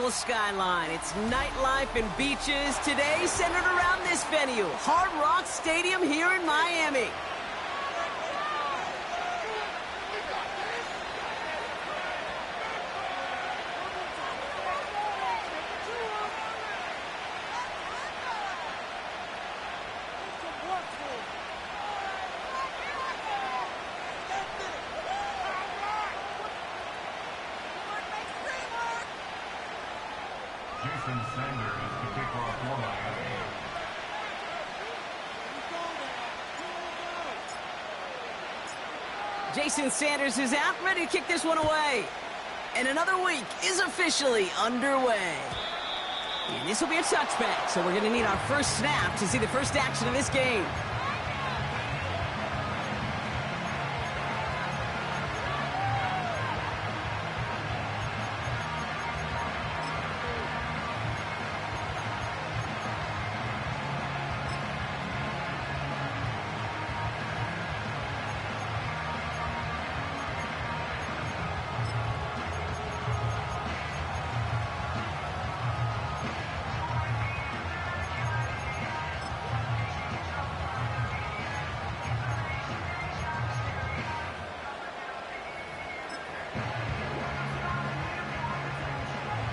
beautiful skyline. It's nightlife and beaches today centered around this venue, Hard Rock Stadium here in Miami. Jason Sanders is the kicker off for Miami. Jason Sanders is out, ready to kick this one away. And another week is officially underway. And this will be a touchback, so we're going to need our first snap to see the first action of this game.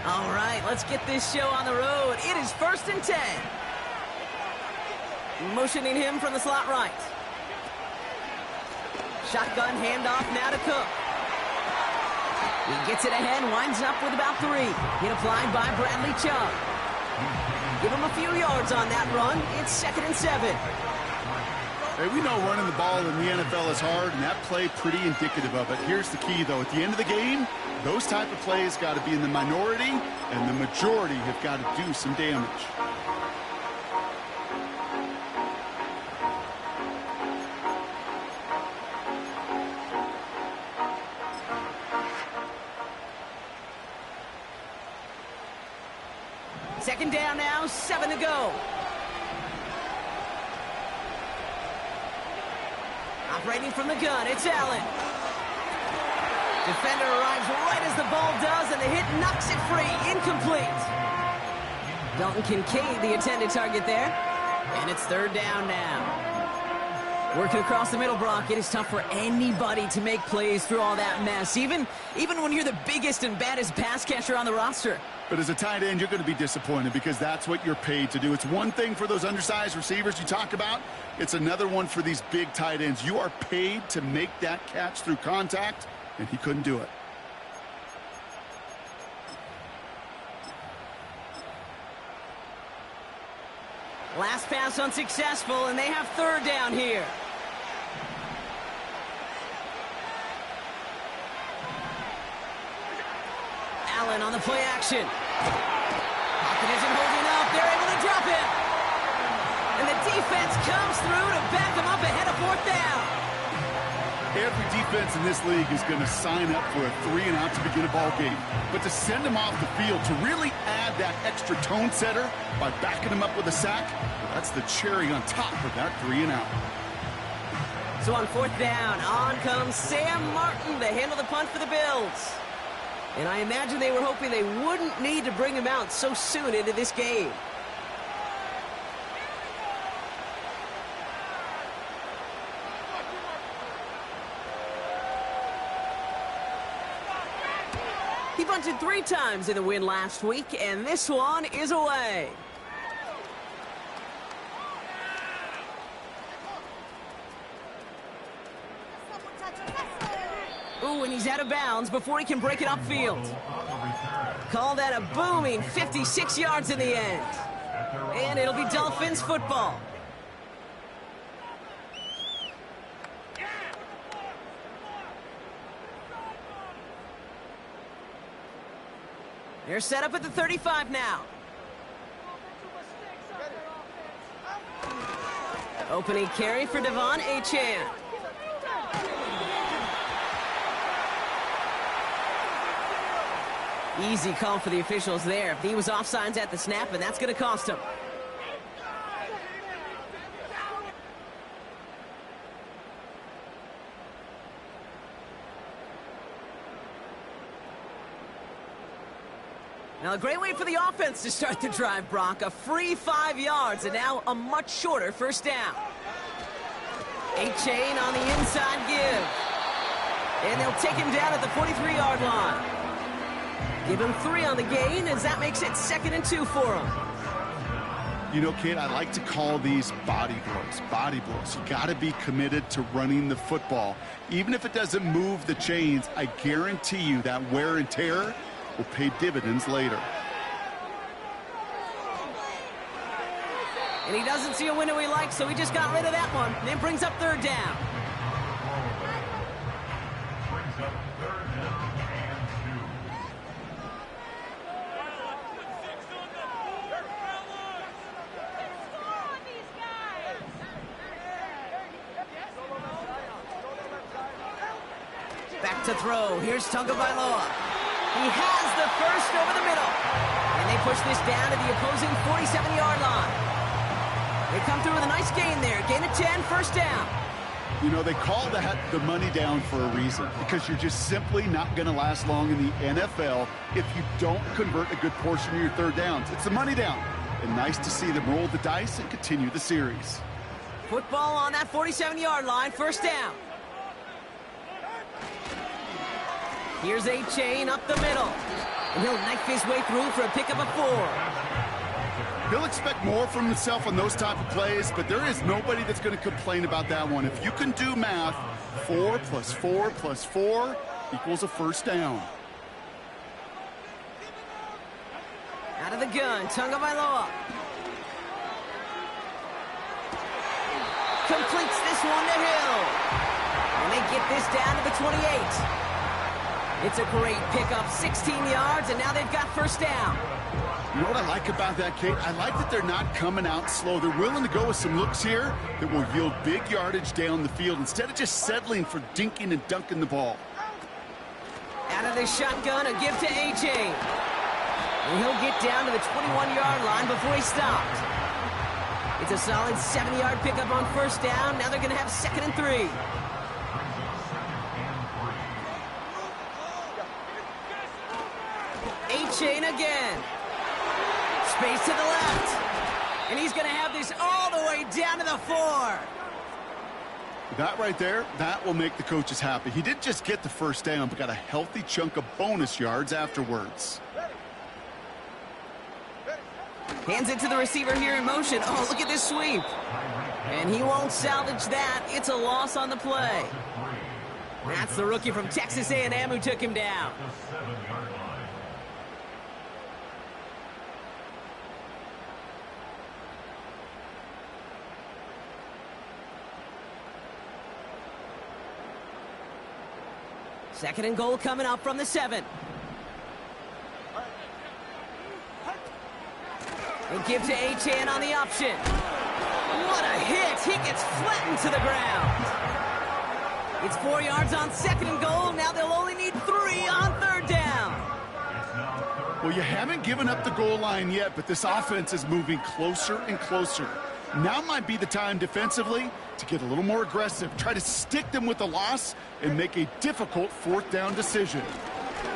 All right, let's get this show on the road. It is 1st and 10. Motioning him from the slot right. Shotgun handoff now to Cook. He gets it ahead, winds up with about 3. Hit applied by Bradley Chubb. Give him a few yards on that run. It's 2nd and 7. Hey, we know running the ball in the NFL is hard, and that play pretty indicative of it. Here's the key, though. At the end of the game, those type of plays got to be in the minority, and the majority have got to do some damage. Second down now, 7 to go. Operating from the gun, it's Allen. Defender arrives right as the ball does, and the hit knocks it free. Incomplete. Dalton Kincaid, the intended target there. And it's 3rd down now. Working across the middle, Brock. It is tough for anybody to make plays through all that mess, even when you're the biggest and baddest pass catcher on the roster. But as a tight end, you're going to be disappointed because that's what you're paid to do. It's one thing for those undersized receivers you talk about. It's another one for these big tight ends. You are paid to make that catch through contact, and he couldn't do it. Last pass unsuccessful, and they have 3rd down here. Allen on the play action. Hopkins isn't holding up. They're able to drop him. And the defense comes through to back him up ahead of 4th down. Every defense in this league is going to sign up for a 3-and-out to begin a ball game. But to send him off the field, to really add that extra tone setter by backing him up with a sack, that's the cherry on top of that 3-and-out. So on 4th down, on comes Sam Martin to handle the punt for the Bills. And I imagine they were hoping they wouldn't need to bring him out so soon into this game. He bunted 3 times in the win last week, and this one is away. Ooh, and he's out of bounds before he can break it upfield. Call that a booming 56 yards in the end. And it'll be Dolphins football. They're set up at the 35 now. Opening carry for Devon Achane. Easy call for the officials there. He was offsides at the snap, and that's going to cost him. Now, a great way for the offense to start the drive, Brock. A free 5 yards, and now a much shorter first down. A-Chain on the inside give. And they'll take him down at the 43-yard line. Give him 3 on the gain, as that makes it 2nd and 2 for him. You know, Kate, I like to call these body blows. Body blows. You got to be committed to running the football. Even if it doesn't move the chains, I guarantee you that wear and tear will pay dividends later. And he doesn't see a window he likes, so he just got rid of that one. And it brings up 3rd down. Brings up 3rd down and 2. Back to throw. Here's Tagovailoa. He has the first over the middle. And they push this down to the opposing 47-yard line. They come through with a nice gain there. Gain of 10, first down. You know, they call that the money down for a reason, because you're just simply not going to last long in the NFL if you don't convert a good portion of your 3rd downs. It's the money down. And nice to see them roll the dice and continue the series. Football on that 47-yard line, first down. Here's A-Chain up the middle. And he'll knife his way through for a pickup of 4. He'll expect more from himself on those type of plays, but there is nobody that's going to complain about that one. If you can do math, 4 plus 4 plus 4 equals a first down. Out of the gun, Tagovailoa. Completes this one to Hill. And they get this down to the 28. It's a great pickup, 16 yards, and now they've got first down. You know what I like about that, Kate? I like that they're not coming out slow. They're willing to go with some looks here that will yield big yardage down the field instead of just settling for dinking and dunking the ball. Out of the shotgun, a give to A-Chain. And he'll get down to the 21-yard line before he stopped. It's a solid 7-yard pickup on first down. Now they're going to have 2nd and 3. A-Chain again. Space to the left. And he's going to have this all the way down to the 4. That right there, that will make the coaches happy. He didn't just get the first down, but got a healthy chunk of bonus yards afterwards. Hands it to the receiver here in motion. Oh, look at this sweep. And he won't salvage that. It's a loss on the play. That's the rookie from Texas A&M who took him down. Second and goal coming up from the 7. And give to A-Chain on the option. What a hit! He gets flattened to the ground. It's 4 yards on 2nd and goal. Now they'll only need 3 on 3rd down. Well, you haven't given up the goal line yet, but this offense is moving closer and closer. Now might be the time defensively to get a little more aggressive. Try to stick them with the loss and make a difficult 4th down decision.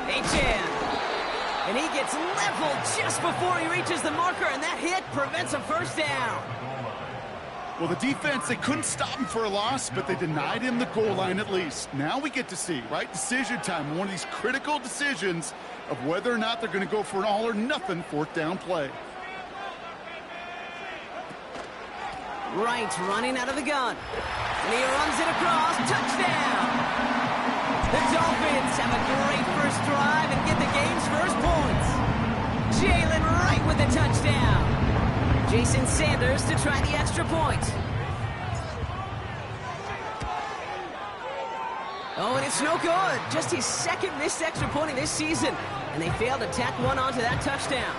A-Chain. And he gets leveled just before he reaches the marker, and that hit prevents a first down. Well, the defense, they couldn't stop him for a loss, but they denied him the goal line at least. Now we get to see, right, decision time, one of these critical decisions of whether or not they're going to go for an all-or-nothing 4th down play. Right, running out of the gun. And he runs it across. Touchdown! The Dolphins have a great first drive and get the game's first points. Jalen Wright with the touchdown. Jason Sanders to try the extra point. Oh, and it's no good. Just his 2nd missed extra point of this season. And they failed to tack one onto that touchdown.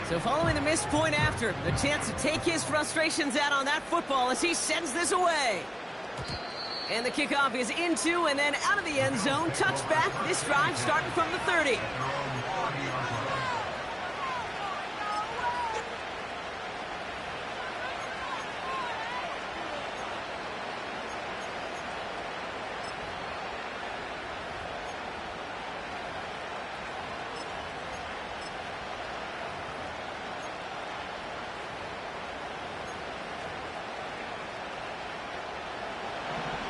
So following the missed point after, the chance to take his frustrations out on that football as he sends this away. And the kickoff is into and then out of the end zone. Touchback, this drive starting from the 30.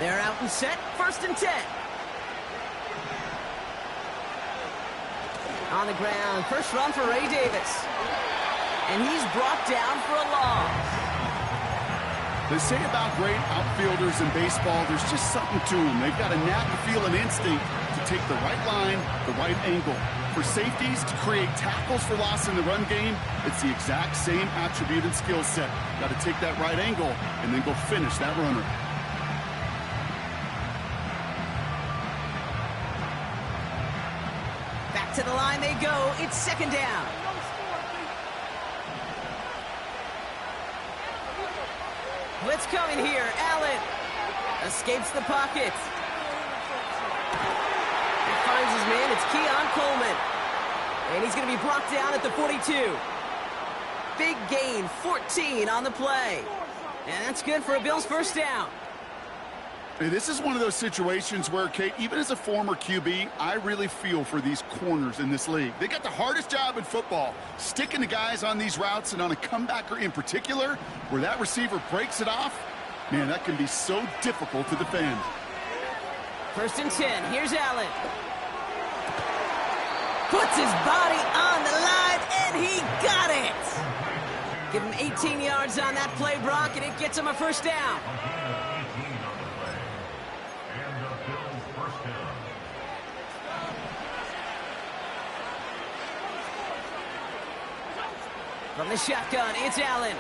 They're out and set, 1st and 10. On the ground, first run for Ray Davis. And he's brought down for a loss. They say about great outfielders in baseball, there's just something to them. They've got a knack, a feel, an instinct to take the right line, the right angle. For safeties to create tackles for loss in the run game, it's the exact same attribute and skill set. Got to take that right angle and then go finish that runner. Back to the line they go. It's 2nd down. Blitz coming here. Allen escapes the pocket. He finds his man. It's Keon Coleman. And he's going to be brought down at the 42. Big gain, 14 on the play. And that's good for a Bills 1st down. Hey, this is one of those situations where, Kate, even as a former QB, I really feel for these corners in this league. They got the hardest job in football, sticking the guys on these routes and on a comebacker in particular, where that receiver breaks it off. Man, that can be so difficult to defend. 1st and 10. Here's Allen. Puts his body on the line, and he got it. Give him 18 yards on that play, Brock, and it gets him a 1st down. From the shotgun, it's Allen.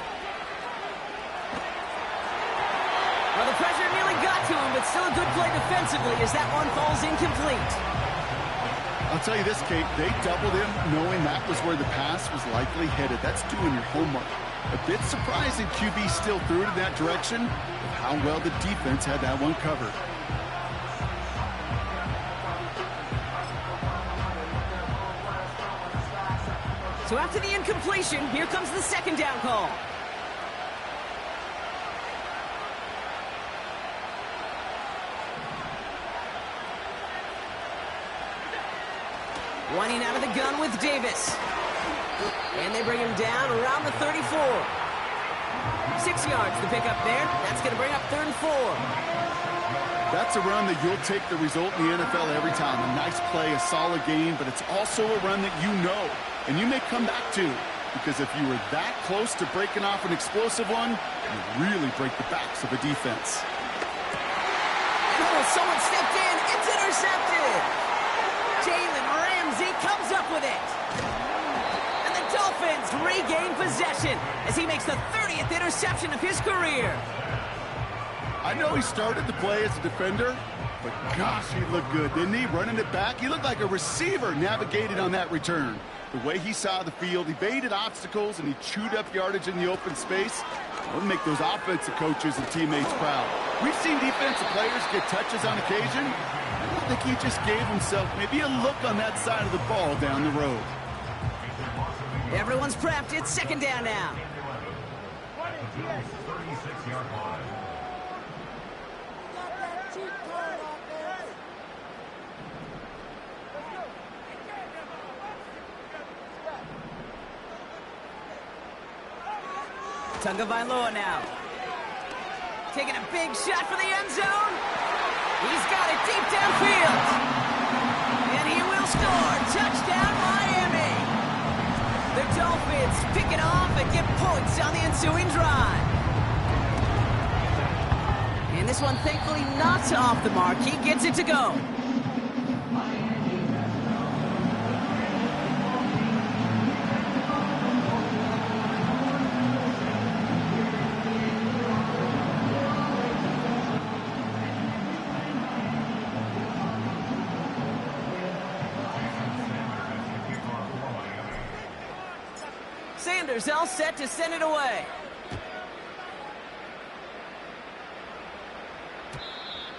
Well, the pressure nearly got to him, but still a good play defensively as that one falls incomplete. I'll tell you this, Kate, they doubled him knowing that was where the pass was likely headed. That's doing your homework. A bit surprising QB still threw it in that direction, but how well the defense had that one covered. So after the incompletion, here comes the 2nd down call. Winding out of the gun with Davis. And they bring him down around the 34. 6 yards to pick up there. That's going to bring up 3rd and 4. That's a run that you'll take the result in the NFL every time. A nice play, a solid game, but it's also a run that you know and you may come back to, because if you were that close to breaking off an explosive one, you really break the backs of a defense. Oh, someone stepped in. It's intercepted. Jalen Ramsey comes up with it. And the Dolphins regain possession as he makes the 30th interception of his career. I know he started the play as a defender, but gosh, he looked good, didn't he? Running it back, he looked like a receiver navigating on that return. The way he saw the field, he baited obstacles, and he chewed up yardage in the open space. It'll make those offensive coaches and teammates proud. We've seen defensive players get touches on occasion. I don't think he just gave himself maybe a look on that side of the ball down the road. Everyone's prepped. It's 2nd down now. 36-yard line. Tagovailoa now. Taking a big shot for the end zone. He's got it deep downfield. And he will score. Touchdown, Miami. The Dolphins pick it off and get points on the ensuing drive. And this one, thankfully, not off the mark. He gets it to go. Sanders all set to send it away.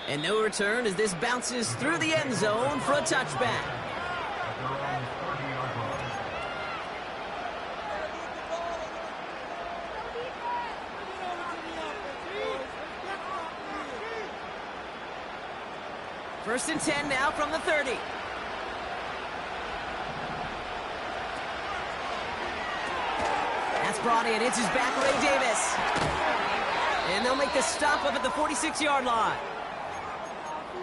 And no return as this bounces through the end zone for a touchback. First and 10 now from the 30. That's brought in. It's his back, Ray Davis. And they'll make the stop up at the 46-yard line.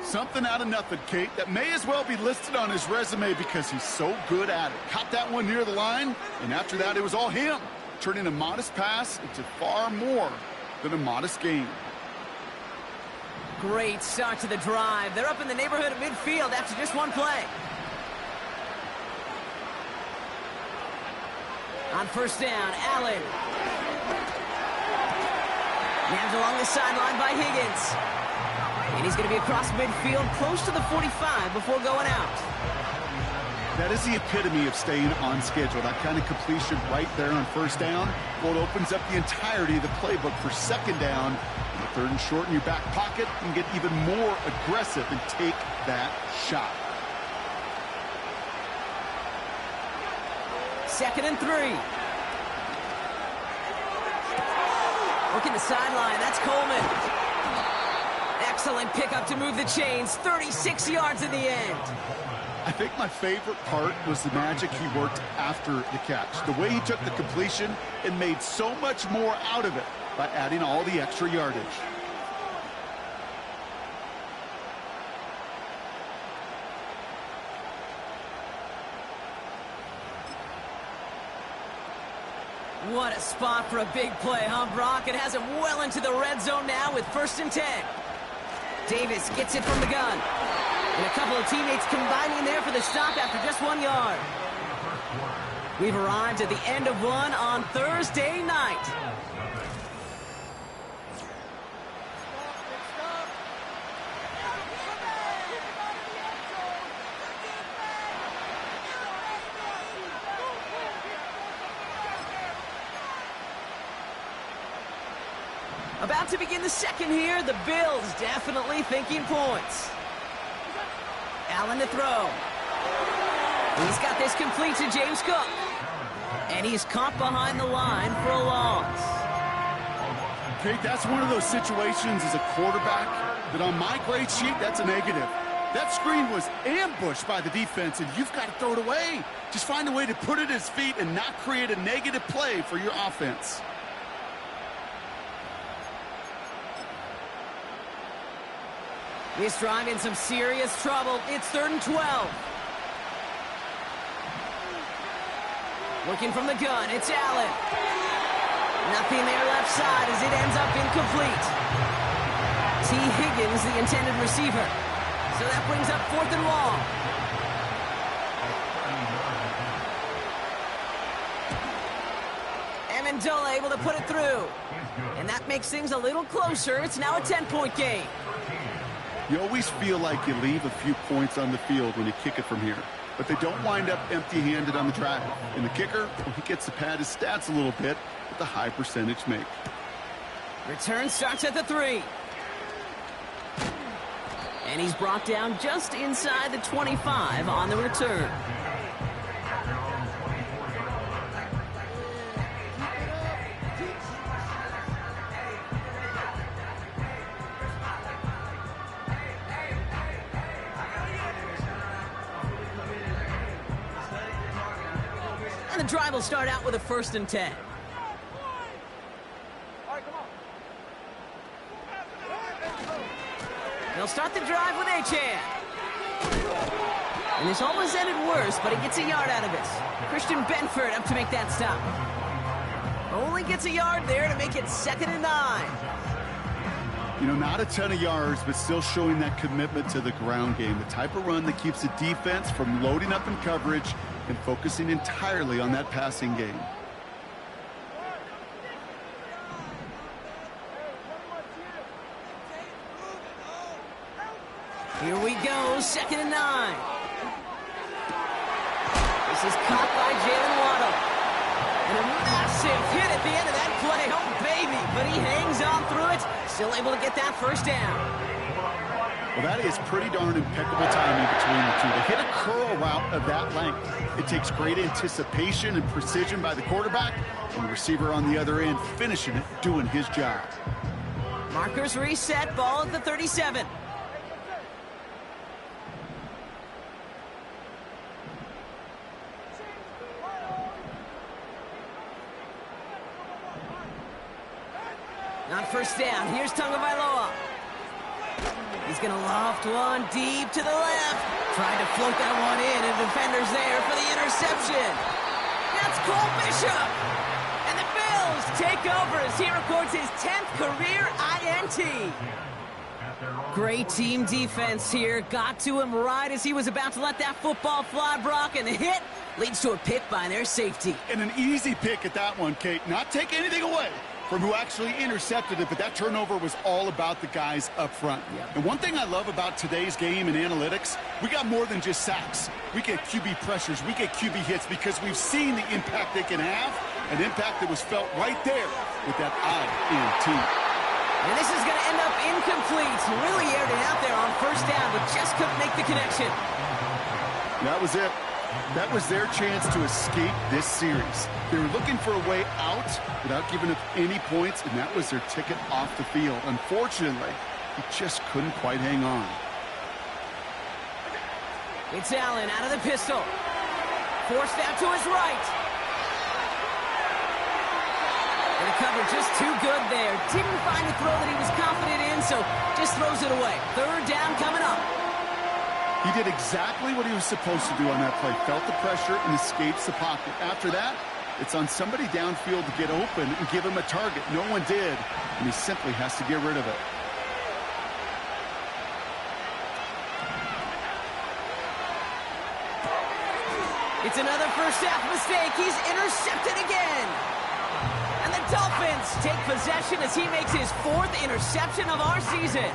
Something out of nothing, Kate. That may as well be listed on his resume because he's so good at it. Caught that one near the line, and after that, it was all him, turning a modest pass into far more than a modest gain. Great start to the drive. They're up in the neighborhood of midfield after just one play. On first down, Allen. Nabbed along the sideline by Higgins. And he's going to be across midfield, close to the 45 before going out. That is the epitome of staying on schedule. That kind of completion right there on first down. Well, it opens up the entirety of the playbook for second down. And the third and short in your back pocket, and get even more aggressive and take that shot. 2nd and 3. Working the sideline, that's Coleman. Excellent pickup to move the chains, 36 yards in the end. I think my favorite part was the magic he worked after the catch. The way he took the completion and made so much more out of it by adding all the extra yardage. What a spot for a big play, huh, Brock? It has him well into the red zone now with 1st and 10. Davis gets it from the gun. And a couple of teammates combining there for the stop after just 1 yard. We've arrived at the end of one on Thursday night. About to begin the second here. The Bills definitely thinking points. Allen to throw. He's got this complete to James Cook. And he's caught behind the line for a loss. Kate, that's one of those situations as a quarterback that on my grade sheet, that's a negative. That screen was ambushed by the defense, and you've got to throw it away. Just find a way to put it at his feet and not create a negative play for your offense. This drive in some serious trouble. It's 3rd and 12. Working from the gun, it's Allen. Nothing there left side as it ends up incomplete. T. Higgins, the intended receiver. So that brings up 4th and long. Amendola able to put it through. And that makes things a little closer. It's now a 10-point game. You always feel like you leave a few points on the field when you kick it from here. But they don't wind up empty-handed on the drive. And the kicker, well, he gets to pad his stats a little bit with a high percentage make. Return starts at the 3. And he's brought down just inside the 25 on the return. The drive will start out with a 1st and 10. They'll start the drive with Achane. And this almost ended worse, but he gets a yard out of it. Christian Benford up to make that stop. Only gets a yard there to make it 2nd and 9. You know, not a ton of yards, but still showing that commitment to the ground game. The type of run that keeps the defense from loading up in coverage and focusing entirely on that passing game. Here we go, 2nd and 9. This is caught by Jalen Waddle. And a massive hit at the end of that play. Oh, baby. But he hangs on through it. Still able to get that 1st down. Well, that is pretty darn impeccable timing between the two. To hit a curl route of that length, it takes great anticipation and precision by the quarterback, and the receiver on the other end finishing it, doing his job. Markers reset, ball at the 37. On 1st down, here's Tagovailoa. He's going to loft one deep to the left. Trying to float that one in, and defender's there for the interception. That's Cole Bishop. And the Bills take over as he records his 10th career INT. Great team defense here. Got to him right as he was about to let that football fly, Brock, and the hit leads to a pick by their safety. And an easy pick at that one, Kate. Not take anything away from who actually intercepted it, but that turnover was all about the guys up front. Yep. And one thing I love about today's game and analytics, we got more than just sacks. We get QB pressures, we get QB hits because we've seen the impact they can have, an impact that was felt right there with that INT. And this is going to end up incomplete. Really aired it out there on first down, but just couldn't make the connection. That was it. That was their chance to escape this series. They were looking for a way out without giving up any points, and that was their ticket off the field. Unfortunately, he just couldn't quite hang on. It's Allen out of the pistol. Forced out to his right. And the cover just too good there. Didn't find the throw that he was confident in, so just throws it away. Third down coming up. He did exactly what he was supposed to do on that play. Felt the pressure and escapes the pocket. After that, it's on somebody downfield to get open and give him a target. No one did, and he simply has to get rid of it. It's another first half mistake. He's intercepted again. And the Dolphins take possession as he makes his 4th interception of our season.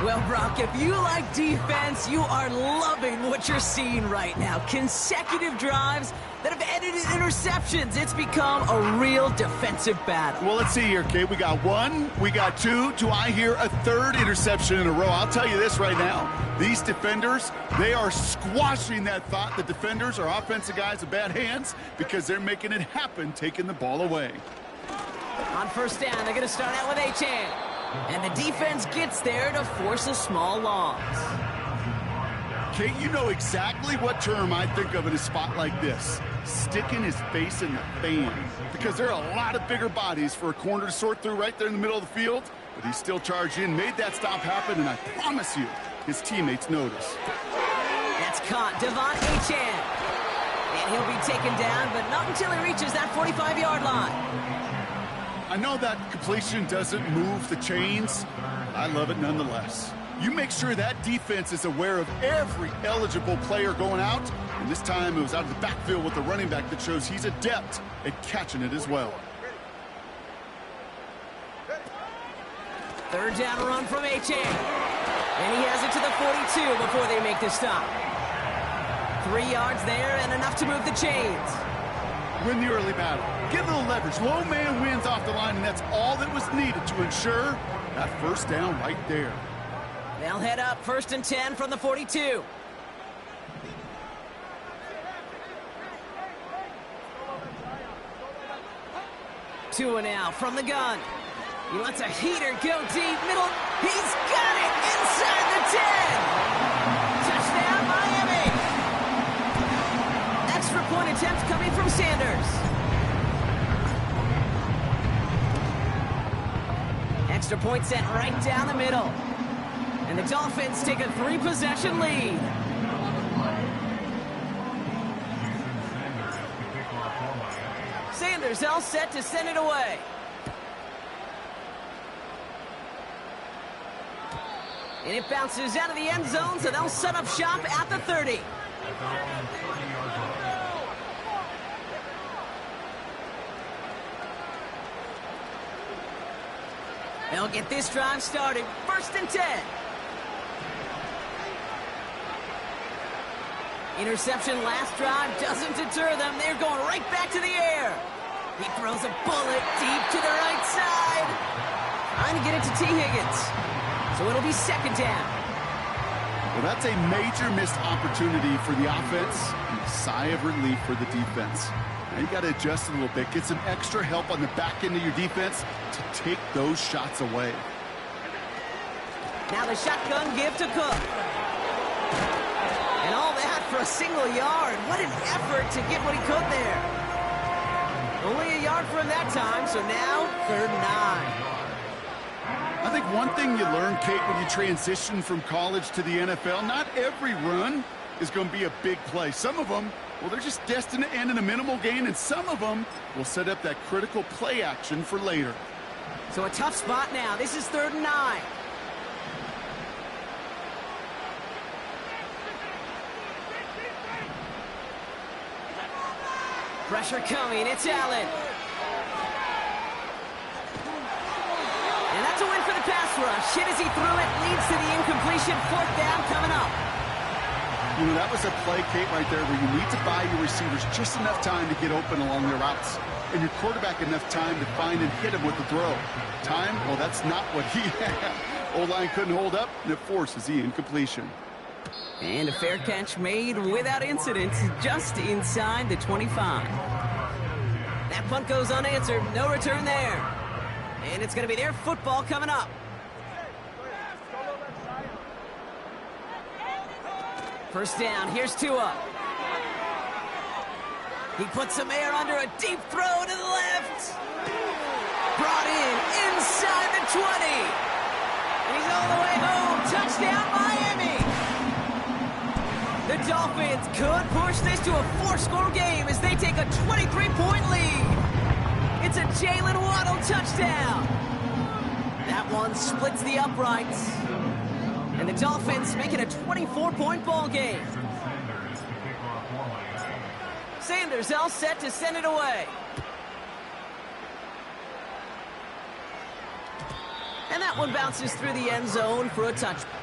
Well, Brock, if you like defense, you are loving what you're seeing right now. Consecutive drives that have ended in interceptions. It's become a real defensive battle. Well, let's see here, Kate. We got 1, we got 2. Do I hear a 3rd interception in a row? I'll tell you this right now. These defenders, they are squashing that thought. The defenders are offensive guys with bad hands because they're making it happen, taking the ball away. On first down, they're going to start out with Achane. And the defense gets there to force a small loss. Kate, you know exactly what term I think of in a spot like this. Sticking his face in the fan. Because there are a lot of bigger bodies for a corner to sort through right there in the middle of the field. But he still charged in, made that stop happen, and I promise you, his teammates notice. That's caught. Devon Achane. And he'll be taken down, but not until he reaches that 45-yard line. I know that completion doesn't move the chains. I love it nonetheless. You make sure that defense is aware of every eligible player going out. And this time it was out of the backfield with the running back that shows he's adept at catching it as well. Third down run from Achane. And he has it to the 42 before they make the stop. 3 yards there and enough to move the chains. Win the early battle. Get a little leverage. Low man wins off the line, and that's all that was needed to ensure that first down right there. They'll head up 1st and 10 from the 42. Tua now from the gun. He lets a heater go deep middle. He's got it inside the 10. Touchdown, Miami. Extra point attempt coming from Sanders. Extra point set right down the middle. And the Dolphins take a 3-possession lead. Sanders all set to send it away. And it bounces out of the end zone, so they'll set up shop at the 30. They'll get this drive started. 1st and 10. Interception last drive doesn't deter them. They're going right back to the air. He throws a bullet deep to the right side. Trying to get it to T. Higgins. So it'll be 2nd down. Well, that's a major missed opportunity for the offense and a sigh of relief for the defense. Now you got to adjust a little bit. Get some extra help on the back end of your defense to take those shots away. Now the shotgun give to Cook. And all that for a single yard. What an effort to get what he could there. Only a yard for him that time, so now 3rd and 9. I think one thing you learn, Kate, when you transition from college to the NFL, not every run is going to be a big play. Some of them, well, they're just destined to end in a minimal gain, and some of them will set up that critical play action for later. So a tough spot now. This is 3rd and 9. Pressure coming. It's Allen. And that's a win for the pass rush. Hit as he threw it. Leads to the incompletion. 4th down coming up. You know, that was a play, Kate, right there where you need to buy your receivers just enough time to get open along their routes. And your quarterback enough time to find and hit him with the throw. Time? Well, that's not what he had. O-line couldn't hold up, and it forces the incompletion. And a fair catch made without incident, just inside the 25. That punt goes unanswered. No return there. And it's going to be their football coming up. First down. Here's Tua. He puts some air under a deep throw to the left. Brought in inside the 20. He's all the way home. Touchdown, Miami. The Dolphins could push this to a 4-score game as they take a 23-point lead. It's a Jalen Waddle touchdown. That one splits the uprights. And the Dolphins make it a 24-point ball game. Sanders all set to send it away. And that one bounces through the end zone for a touchdown.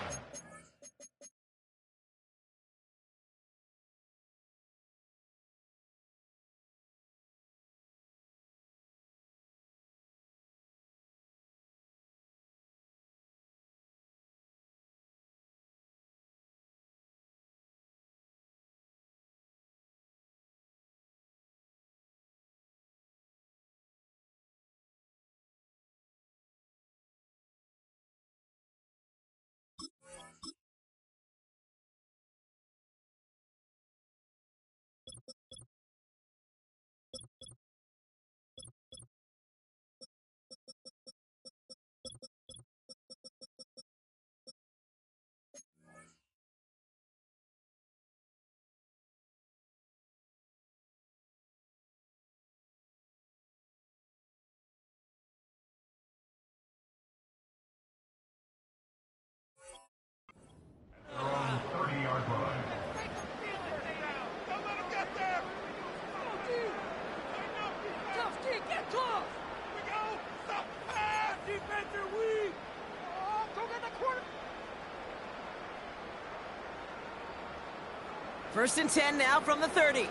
First and 10 now from the 30.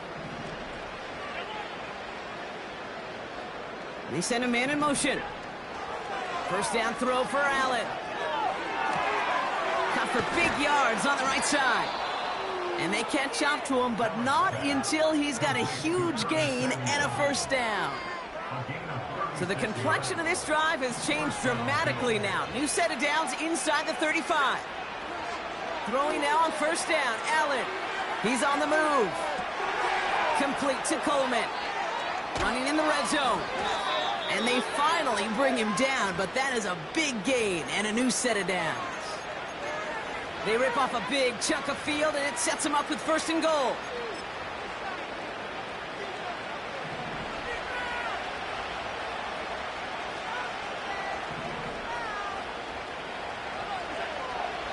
They send a man in motion. First down throw for Allen. Cut for big yards on the right side. And they catch up to him, but not until he's got a huge gain and a first down. So the complexion of this drive has changed dramatically now. New set of downs inside the 35. Throwing now on first down, Allen. He's on the move. Complete to Coleman. Running in the red zone. And they finally bring him down, but that is a big gain and a new set of downs. They rip off a big chunk of field, and it sets them up with first and goal.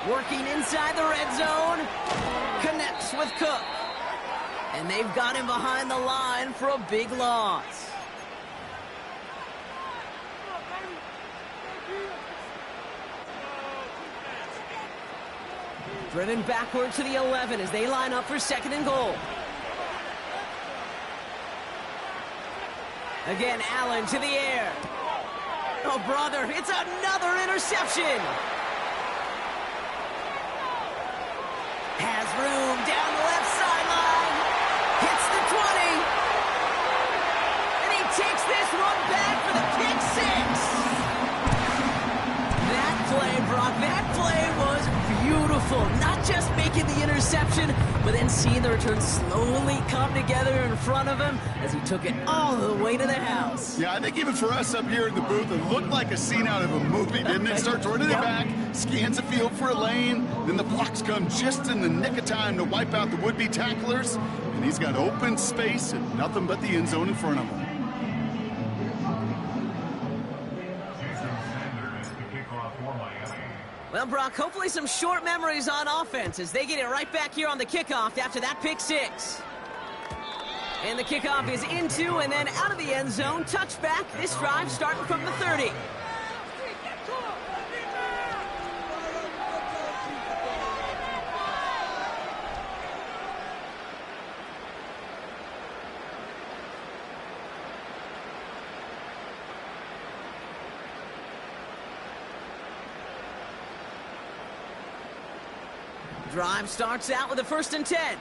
Working inside the red zone. Connects with Cook. And they've got him behind the line for a big loss. Driven backward to the 11 as they line up for second and goal. Again, Allen to the air. Oh, brother, it's another interception. Has room down the left sideline. Hits the 20. And he takes this one back for the pick six. That play, Brock, that play was beautiful. beautiful. Not just making the interception, but then seeing the return slowly come together in front of him as he took it all the way to the house. Yeah, I think even for us up here in the booth, it looked like a scene out of a movie, didn't it? Starts running it back, scans the field for a lane, then the blocks come just in the nick of time to wipe out the would-be tacklers, and he's got open space and nothing but the end zone in front of him. Well, Brock, hopefully some short memories on offense as they get it right back here on the kickoff after that pick six. And the kickoff is into and then out of the end zone. Touchback, this drive starting from the 30. Drive starts out with a 1st and 10.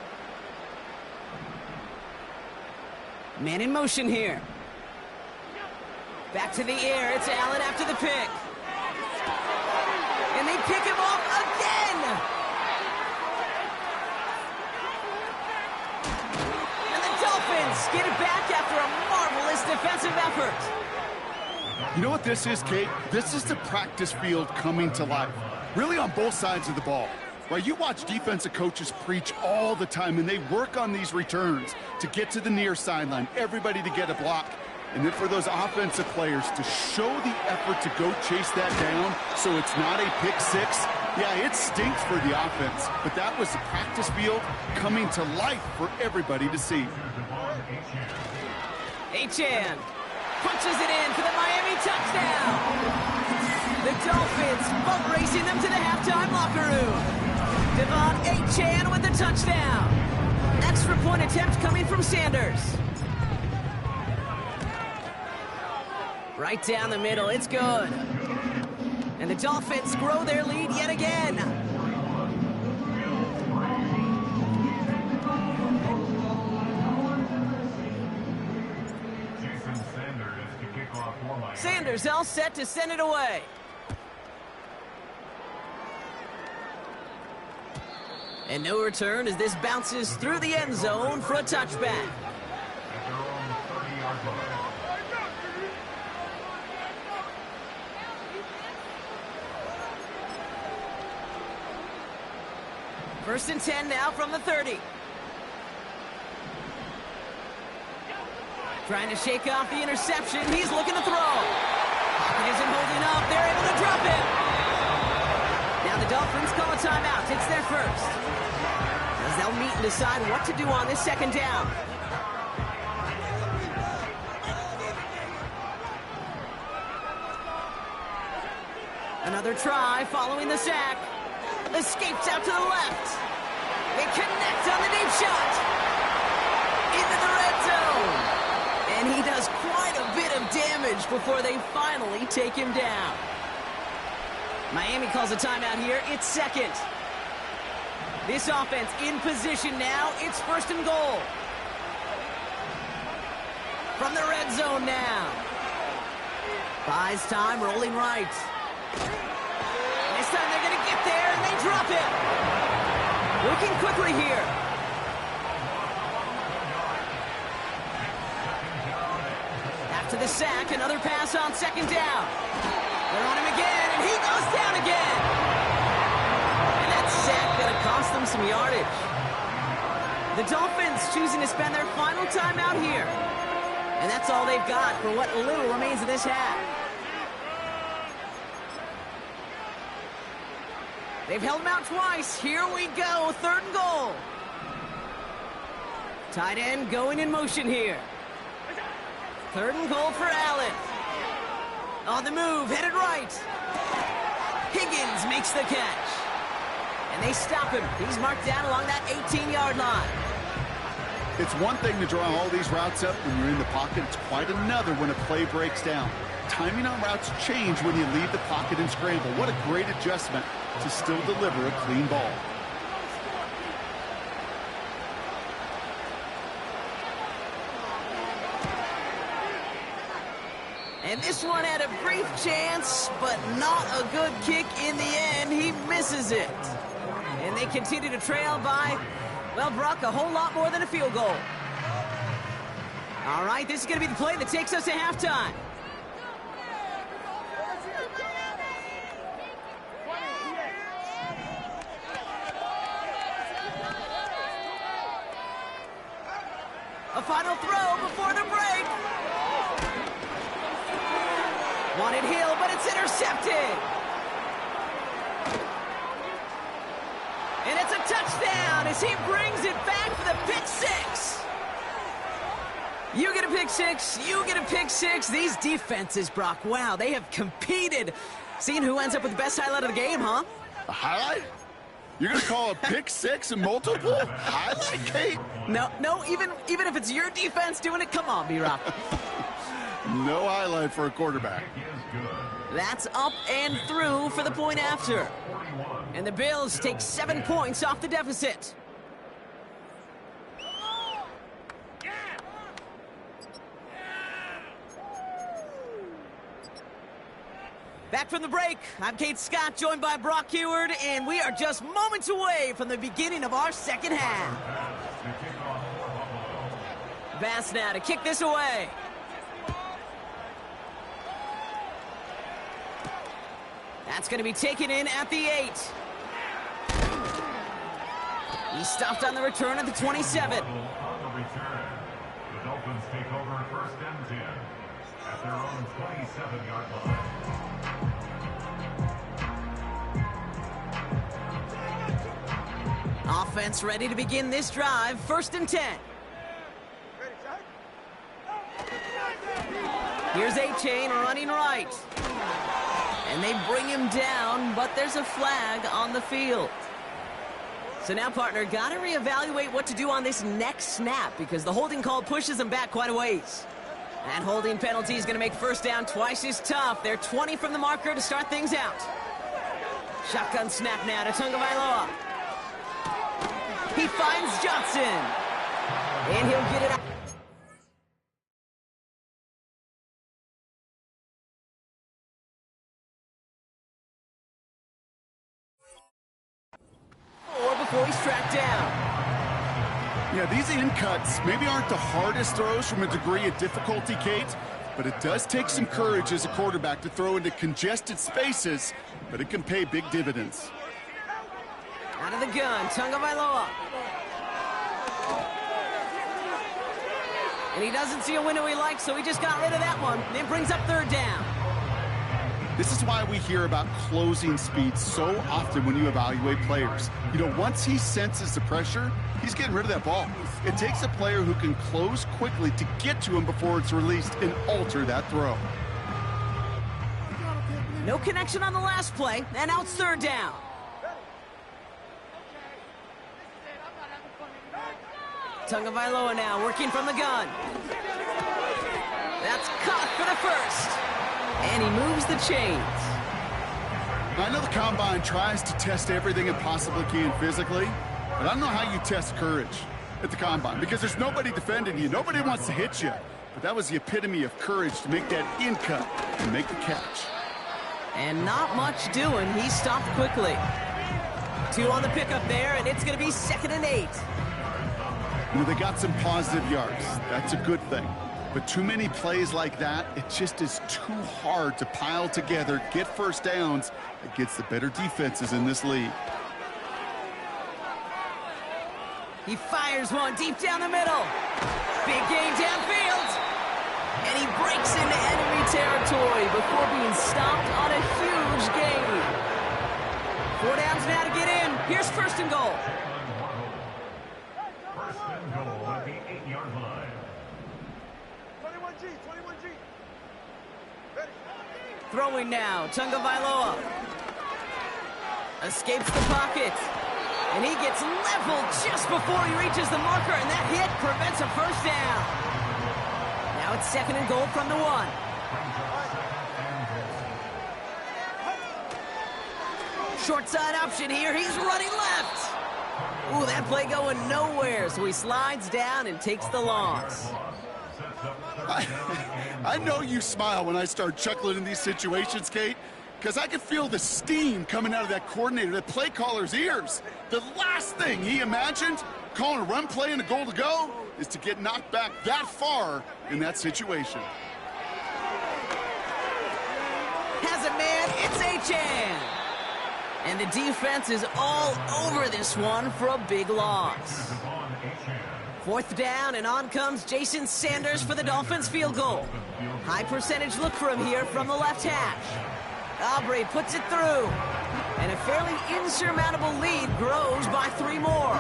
Man in motion here. Back to the air. It's Allen after the pick. And they pick him off again. And the Dolphins get it back after a marvelous defensive effort. You know what this is, Kate? This is the practice field coming to life. Really on both sides of the ball. Right, you watch defensive coaches preach all the time, and they work on these returns to get to the near sideline, everybody to get a block. And then for those offensive players to show the effort to go chase that down so it's not a pick six, yeah, it stinks for the offense. But that was the practice field coming to life for everybody to see. Achane punches it in for the Miami touchdown. The Dolphins boat racing them to the halftime locker room. Devon Achane with the touchdown. Extra point attempt coming from Sanders. Right down the middle, it's good. And the Dolphins grow their lead yet again. Sanders all set to send it away. And no return as this bounces through the end zone for a touchback. First and 10 now from the 30. Trying to shake off the interception. He's looking to throw. Pocket isn't holding up. They're able to drop him. Now the Dolphins call a timeout. It's their first. As they'll meet and decide what to do on this 2nd down. Another try following the sack. Escapes out to the left. They connect on the deep shot. Into the red zone. And he does quite a bit of damage before they finally take him down. Miami calls a timeout here. It's 2nd. This offense in position now. It's 1st and goal. From the red zone now. Buys time, rolling right. This time they're going to get there, and they drop it. Working quickly here. After the sack, another pass on 2nd down. They're on him again, and he goes down again. And that sack going to cost them some yardage. The Dolphins choosing to spend their final time out here. And that's all they've got for what little remains of this half. They've held him out twice. Here we go, 3rd and goal. Tight end going in motion here. 3rd and goal for Allen. On the move, headed right. Higgins makes the catch. And they stop him. He's marked down along that 18-yard line. It's one thing to draw all these routes up when you're in the pocket. It's quite another when a play breaks down. Timing on routes change when you leave the pocket and scramble. What a great adjustment to still deliver a clean ball. And this one had a brief chance, but not a good kick in the end. He misses it. And they continue to trail by, well, Brock, a whole lot more than a field goal. All right, this is going to be the play that takes us to halftime. A final throw before the break. Wanted Hill, but it's intercepted. And it's a touchdown as he brings it back for the pick six. You get a pick six, you get a pick six. These defenses, Brock, wow, they have competed. Seeing who ends up with the best highlight of the game, huh? A highlight? You're going to call a pick six and multiple highlight, Kate? No, even if it's your defense doing it, come on, B-Rock. No highlight for a quarterback. That's up and through for the point after. And the Bills take 7 points off the deficit. Back from the break, I'm Kate Scott, joined by Brock Heward, and we are just moments away from the beginning of our second half. Bass now to kick this away. That's going to be taken in at the 8. He stopped on the return at the 27. On the return, the Dolphins take over first and 10 at their own 27-yard line. Offense ready to begin this drive. First and 10. Here's A-Chain running right. And they bring him down, but there's a flag on the field. So now, partner, got to reevaluate what to do on this next snap because the holding call pushes them back quite a ways. That holding penalty is going to make first down twice as tough. They're 20 from the marker to start things out. Shotgun snap now to Tagovailoa. He finds Johnson. And he'll get it out. Before he's tracked down. Yeah, these in cuts maybe aren't the hardest throws from a degree of difficulty, Kate, but it does take some courage as a quarterback to throw into congested spaces, but it can pay big dividends. Out of the gun, Tagovailoa. And he doesn't see a window he likes, so he just got rid of that one. And it brings up third down. This is why we hear about closing speed so often when you evaluate players. You know, once he senses the pressure, he's getting rid of that ball. It takes a player who can close quickly to get to him before it's released and alter that throw. No connection on the last play, and now it's third down. Tagovailoa now working from the gun. That's caught for the first. And he moves the chains. I know the Combine tries to test everything it possibly can physically, but I don't know how you test courage at the Combine because there's nobody defending you. Nobody wants to hit you. But that was the epitome of courage to make that in cut and make the catch. And not much doing. He stopped quickly. 2 on the pickup there, and it's going to be 2nd and 8. You know, they got some positive yards. That's a good thing. But too many plays like that, it just is too hard to pile together, get first downs against the better defenses in this league. He fires one deep down the middle. Big gain downfield. And he breaks into enemy territory before being stopped on a huge gain. 4 downs now to get in. Here's first and goal. First and goal at the 8-yard line. 21G. Ready. Throwing now, Tagovailoa. Escapes the pocket. And he gets leveled just before he reaches the marker, and that hit prevents a first down. Now it's 2nd and goal from the 1. Short side option here. He's running left. Ooh, that play going nowhere, so he slides down and takes the loss. I know you smile when I start chuckling in these situations, Kate, because I could feel the steam coming out of that coordinator, the play caller's ears. The last thing he imagined, calling a run play and a goal to go, is to get knocked back that far in that situation. Has it, man. It's Achan. And the defense is all over this one for a big loss. 4th down, and on comes Jason Sanders for the Dolphins field goal. High percentage look for him here from the left hash. Aubrey puts it through. And a fairly insurmountable lead grows by 3 more.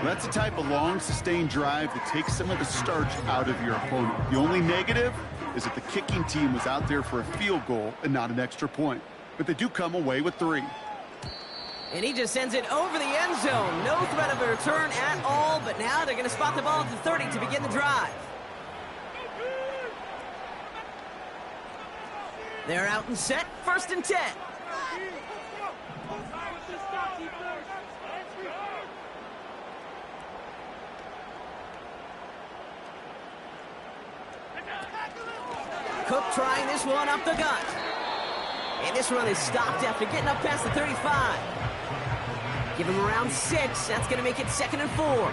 That's the type of long, sustained drive that takes some of the starch out of your opponent. The only negative is that the kicking team was out there for a field goal and not an extra point. But they do come away with 3. And he just sends it over the end zone. No threat of a return at all, but now they're going to spot the ball at the 30 to begin the drive. They're out and set, 1st and 10. Cook trying this one up the gut. And this run is stopped after getting up past the 35. Give him around 6. That's going to make it 2nd and 4.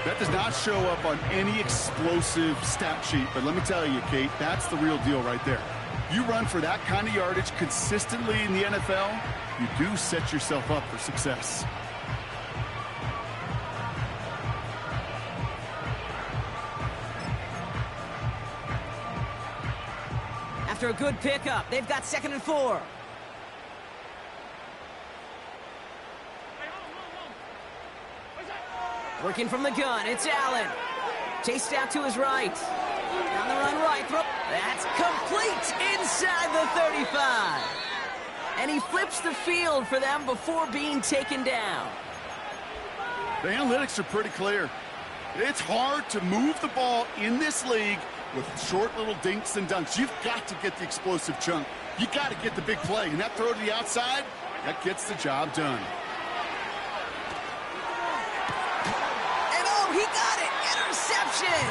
That does not show up on any explosive stat sheet, but let me tell you, Kate, that's the real deal right there. You run for that kind of yardage consistently in the NFL, you do set yourself up for success. After a good pickup, they've got 2nd and 4. Working from the gun, it's Allen. Chased out to his right. On the run right, throw. That's complete inside the 35. And he flips the field for them before being taken down. The analytics are pretty clear. It's hard to move the ball in this league with short little dinks and dunks. You've got to get the explosive chunk. You got to get the big play. And that throw to the outside, that gets the job done. And oh, he got it! Interception!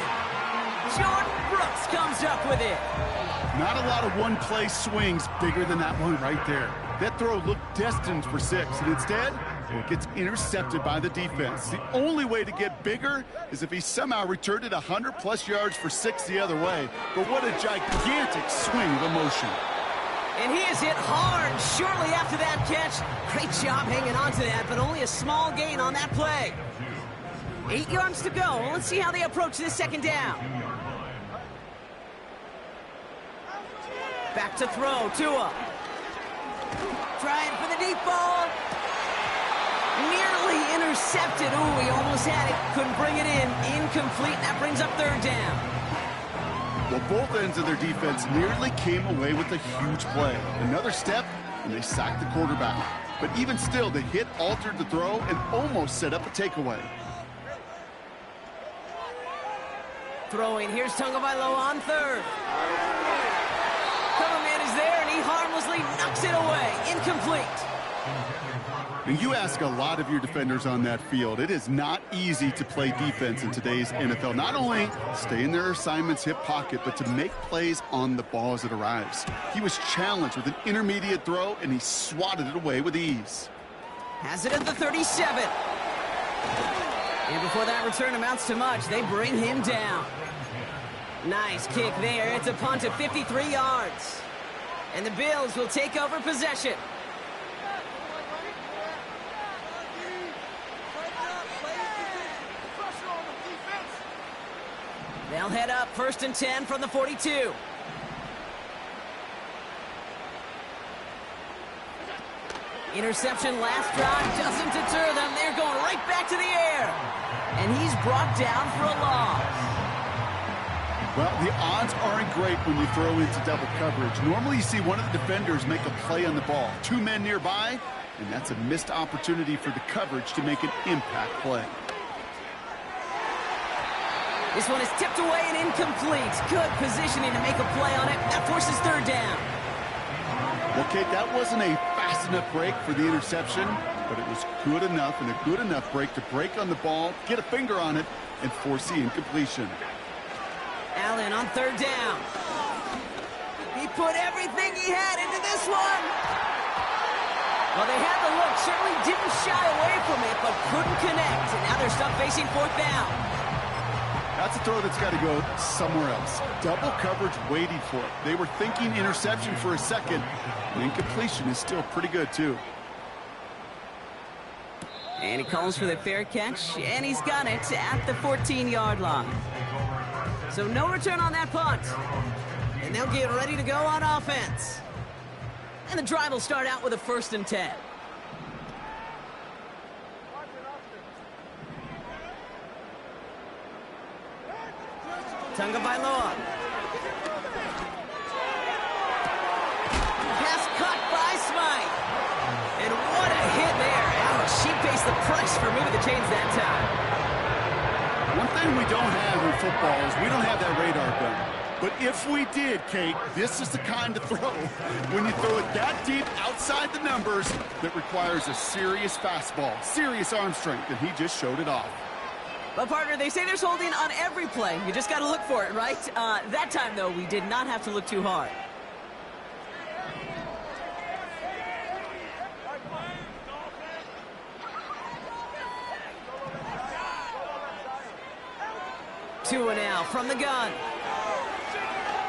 Jordan Brooks comes up with it. Not a lot of one-play swings bigger than that one right there. That throw looked destined for 6, and instead, it gets intercepted by the defense. The only way to get bigger is if he somehow returned it 100-plus yards for 6 the other way. But what a gigantic swing of emotion. And he is hit hard shortly after that catch. Great job hanging on to that, but only a small gain on that play. 8 yards to go. Let's see how they approach this 2nd down. Back to throw, Tua. Trying for the deep ball. Nearly intercepted. Ooh, he almost had it. Couldn't bring it in. Incomplete. That brings up 3rd down. Well, both ends of their defense nearly came away with a huge play. Another step, and they sacked the quarterback. But even still, the hit altered the throw and almost set up a takeaway. Throwing. Here's Tagovailoa on 3rd. Cover man is there, and he harmlessly knocks it away. Incomplete. And you ask a lot of your defenders on that field. It is not easy to play defense in today's NFL. Not only stay in their assignment's hip pocket, but to make plays on the ball as it arrives. He was challenged with an intermediate throw, and he swatted it away with ease. Has it at the 37. And before that return amounts to much, they bring him down. Nice kick there. It's a punt at 53 yards. And the Bills will take over possession. They'll head up 1st and 10 from the 42. Interception last drive doesn't deter them. They're going right back to the air. And he's brought down for a loss. Well, the odds aren't great when you throw into double coverage. Normally you see one of the defenders make a play on the ball. 2 men nearby, and that's a missed opportunity for the coverage to make an impact play. This one is tipped away and incomplete. Good positioning to make a play on it. That forces 3rd down. Well, Kate, that wasn't a fast enough break for the interception, but it was good enough and a good enough break to break on the ball, get a finger on it, and force the incompletion. Allen on 3rd down. He put everything he had into this one. Well, they had the look, certainly didn't shy away from it, but couldn't connect. And now they're stuck facing fourth down. That's a throw that's got to go somewhere else. Double coverage waiting for it. They were thinking interception for a second. The incompletion is still pretty good, too. And he calls for the fair catch, and he's got it at the 14-yard line. So no return on that punt. And they'll get ready to go on offense. And the drive will start out with a 1st and 10. Tagovailoa. Pass caught by Smythe. And what a hit there. Ouch, she pays the price for moving the chains that time. One thing we don't have in football is we don't have that radar gun. But if we did, Kate, this is the kind of throw, when you throw it that deep outside the numbers, that requires a serious fastball, serious arm strength, and he just showed it off. But, partner, they say there's holding on every play. You just got to look for it, right? That time, though, we did not have to look too hard. Tua now from the gun.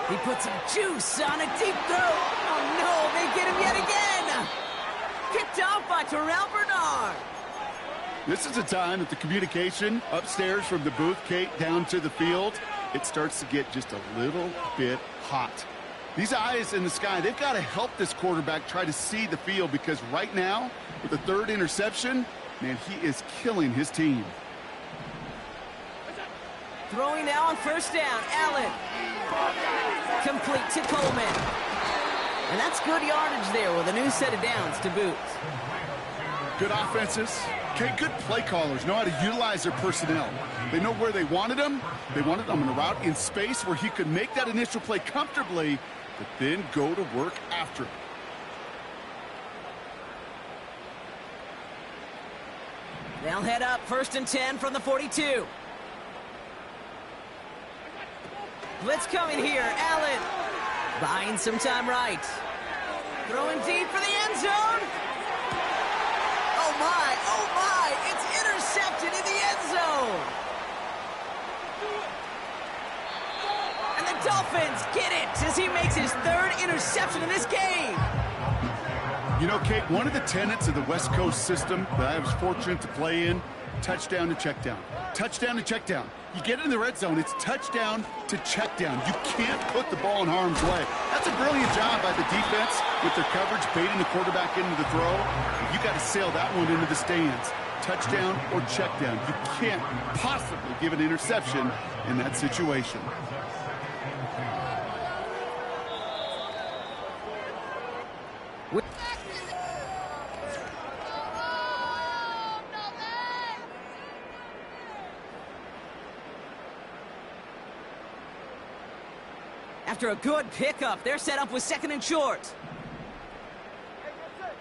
He puts some juice on a deep throw. Oh, no, they get him yet again. Picked off by Terrell Bernard. This is a time that the communication upstairs from the booth, Kate, down to the field, it starts to get just a little bit hot. These eyes in the sky, they've got to help this quarterback try to see the field, because right now, with the 3rd interception, man, he is killing his team. Throwing now on 1st down, Allen. Complete to Coleman. And that's good yardage there with a new set of downs to boot. Good offenses. Okay, good play callers know how to utilize their personnel. They know where they wanted them. They wanted them on a route in space where he could make that initial play comfortably, but then go to work after it. They'll head up 1st and 10 from the 42. Blitz coming here. Allen buying some time right. Throwing deep for the end zone. Oh my, it's intercepted in the end zone. And the Dolphins get it as he makes his 3rd interception in this game. You know, Kate, one of the tenets of the West Coast system that I was fortunate to play in, touchdown to check down. Touchdown to check down. You get in the red zone, it's touchdown to check down. You can't put the ball in harm's way. That's a brilliant job by the defense with their coverage, baiting the quarterback into the throw. You got to sail that one into the stands. Touchdown or check down. You can't possibly give an interception in that situation. After a good pickup, they're set up with 2nd and short. Hey, that's it.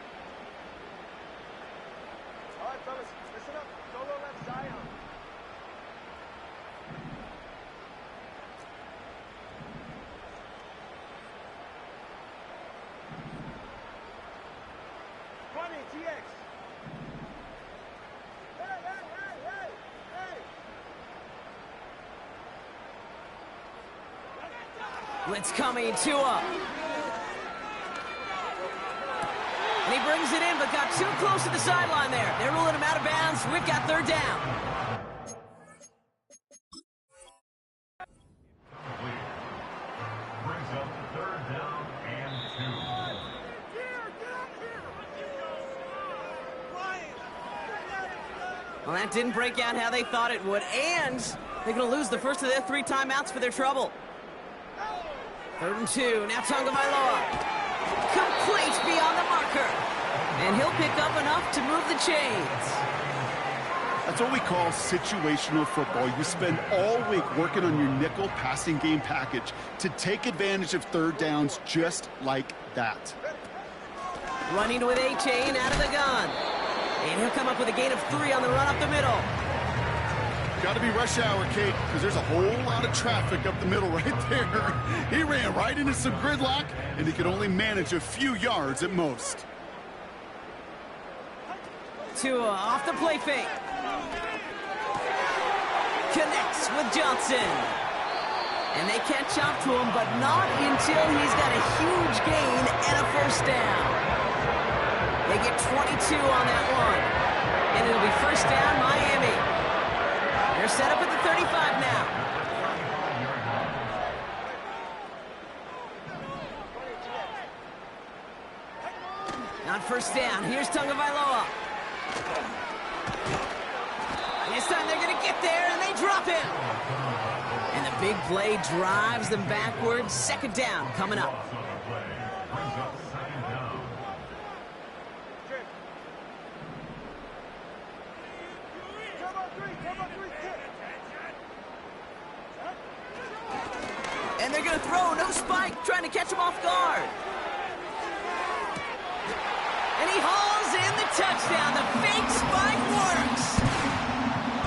All right, fellas, listen up. Solo left Zion. TX. Hey! Blitz coming, Tua. And he brings it in, but got too close to the sideline there. They're ruling him out of bounds. We've got 3rd down. Brings up 3rd down and 2. Well, that didn't break out how they thought it would, and they're going to lose the first of their 3 timeouts for their trouble. 3rd and 2. Now Tagovailoa. Complete beyond the marker. And he'll pick up enough to move the chains. That's what we call situational football. You spend all week working on your nickel passing game package to take advantage of 3rd downs just like that. Running with A-Chain out of the gun. And he'll come up with a gain of 3 on the run up the middle. Got to be rush hour, Kate, because there's a whole lot of traffic up the middle right there. He ran right into some gridlock, and he could only manage a few yards at most. Tua off the play fake. Connects with Johnson. And they catch up to him, but not until he's got a huge gain and a first down. They get 22 on that one. And it'll be first down, Miami. They're set up at the 35 now. On first down, here's Tagovailoa. And this time they're going to get there, and they drop him. And the big play drives them backwards. Second down coming up. And they're going to throw, no spike, trying to catch him off guard. And he hauls in the touchdown. The fake spike works.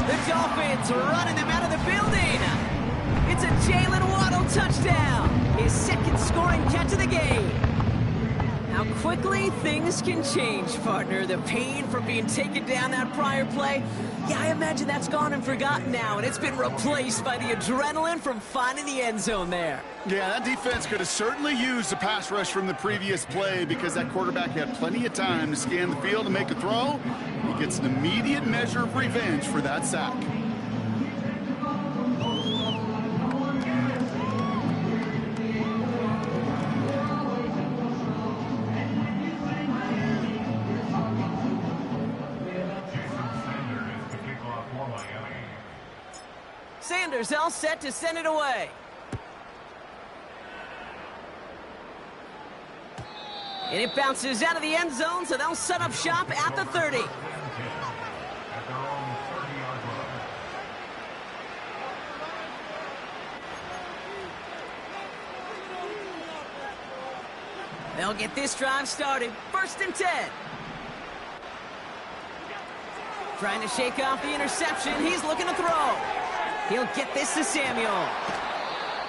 The Dolphins running them out of the building. It's a Jalen Waddle touchdown. His second scoring catch of the game. How quickly things can change, partner. The pain from being taken down that prior play, yeah, I imagine that's gone and forgotten now, and it's been replaced by the adrenaline from finding the end zone there. Yeah, that defense could have certainly used the pass rush from the previous play because that quarterback had plenty of time to scan the field and make a throw. He gets an immediate measure of revenge for that sack. Sanders all set to send it away. And it bounces out of the end zone, so they'll set up shop at the 30. They'll get this drive started. First and 10. Trying to shake off the interception. He's looking to throw. He'll get this to Samuel.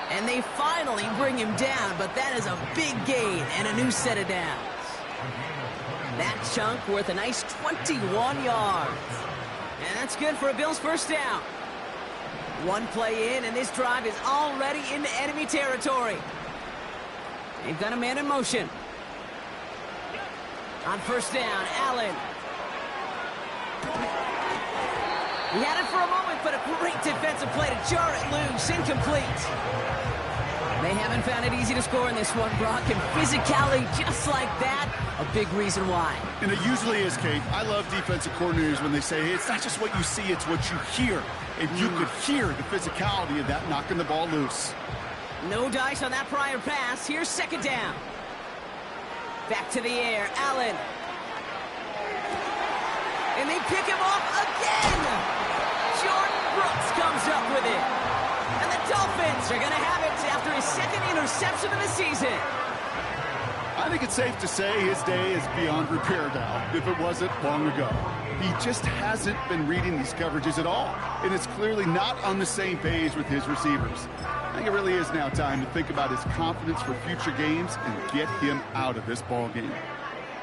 And they finally bring him down, but that is a big gain and a new set of downs. That chunk worth a nice 21 yards. And that's good for a Bills first down. One play in, and this drive is already into enemy territory. They've got a man in motion. On first down, Allen. He had it for a moment, but a great defensive play to jar it loose. Incomplete. They haven't found it easy to score in this one, Brock, and physicality just like that, a big reason why. And it usually is, Kate. I love defensive coordinators when they say, hey, it's not just what you see, it's what you hear. And you could hear the physicality of that knocking the ball loose. No dice on that prior pass. Here's second down. Back to the air, Allen. And they pick him off again. Jordan Brooks comes up with it. And the Dolphins are going to have it after his second interception of the season. I think it's safe to say his day is beyond repair now, if it wasn't long ago. He just hasn't been reading these coverages at all, and it's clearly not on the same page with his receivers. I think it really is now time to think about his confidence for future games and get him out of this ball game.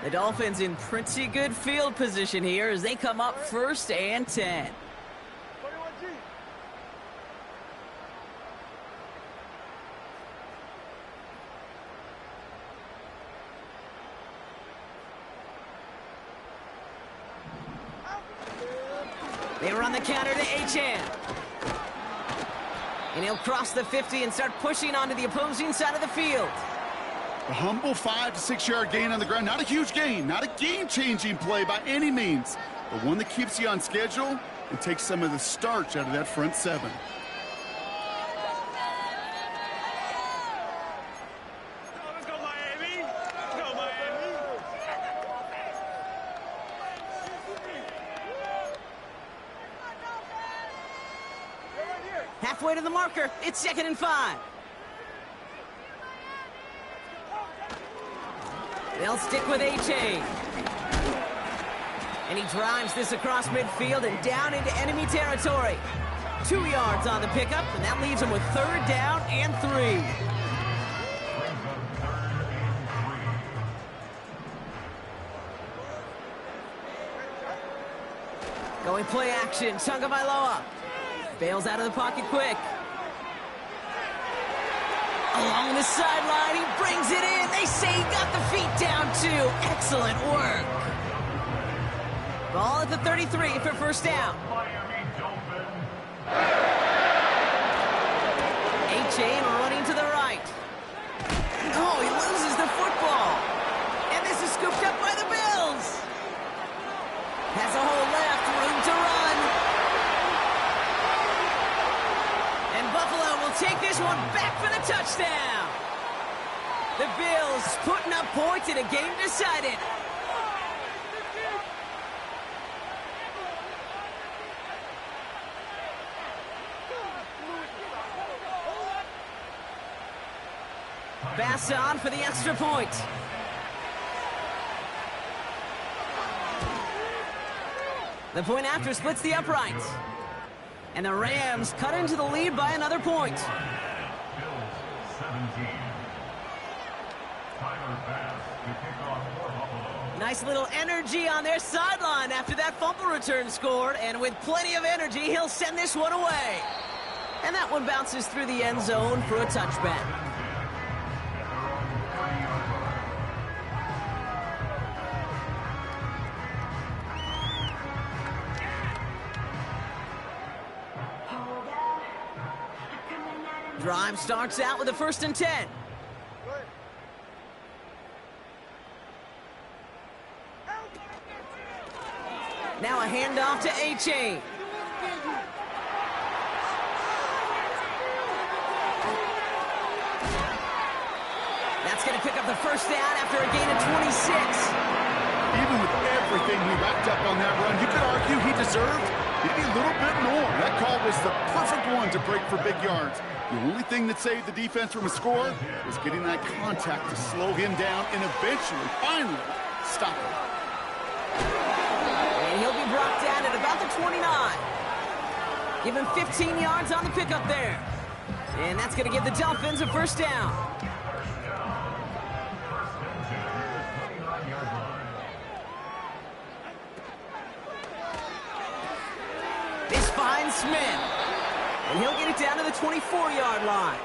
The Dolphins in pretty good field position here as they come up first and 10. They run the counter to Achane. And he'll cross the 50 and start pushing onto the opposing side of the field. A humble 5 to 6 yard gain on the ground. Not a huge gain, not a game-changing play by any means, but one that keeps you on schedule and takes some of the starch out of that front seven. Let's go, Miami. Let's go, Miami. Halfway to the marker. It's 2nd and 5. They'll stick with Achane. And he drives this across midfield and down into enemy territory. 2 yards on the pickup, and that leaves him with 3rd down and 3. Going play action, Tagovailoa. Bails out of the pocket quick. Along the sideline, he brings it in. They say he got the feet down too. Excellent work. Ball at the 33 for 1st down. A-Chain running to the right. Oh, he loses the football. And this is scooped up by the Bills. Has a hole left, room to run. And Buffalo will take this one back for the touchdown. The Bills putting up points in a game decided. Pass on for the extra point. The point after splits the uprights. And the Rams cut into the lead by another point. Bills 17. Tyler Bass to kick off for Buffalo. Nice little energy on their sideline after that fumble return scored. And with plenty of energy, he'll send this one away. And that one bounces through the end zone for a touchback. Drive starts out with a 1st and 10. Now a handoff to A-Chain. That's going to pick up the 1st down after a gain of 26. Even with everything he racked up on that run, you could argue he deserved maybe a little bit more. That call was the perfect one to break for big yards. The only thing that saved the defense from a score was getting that contact to slow him down and eventually, finally, stop him. And he'll be brought down at about the 29. Give him 15 yards on the pickup there. And that's going to give the Dolphins a 1st down. This finds Smith. And he'll get it down to the 24-yard line.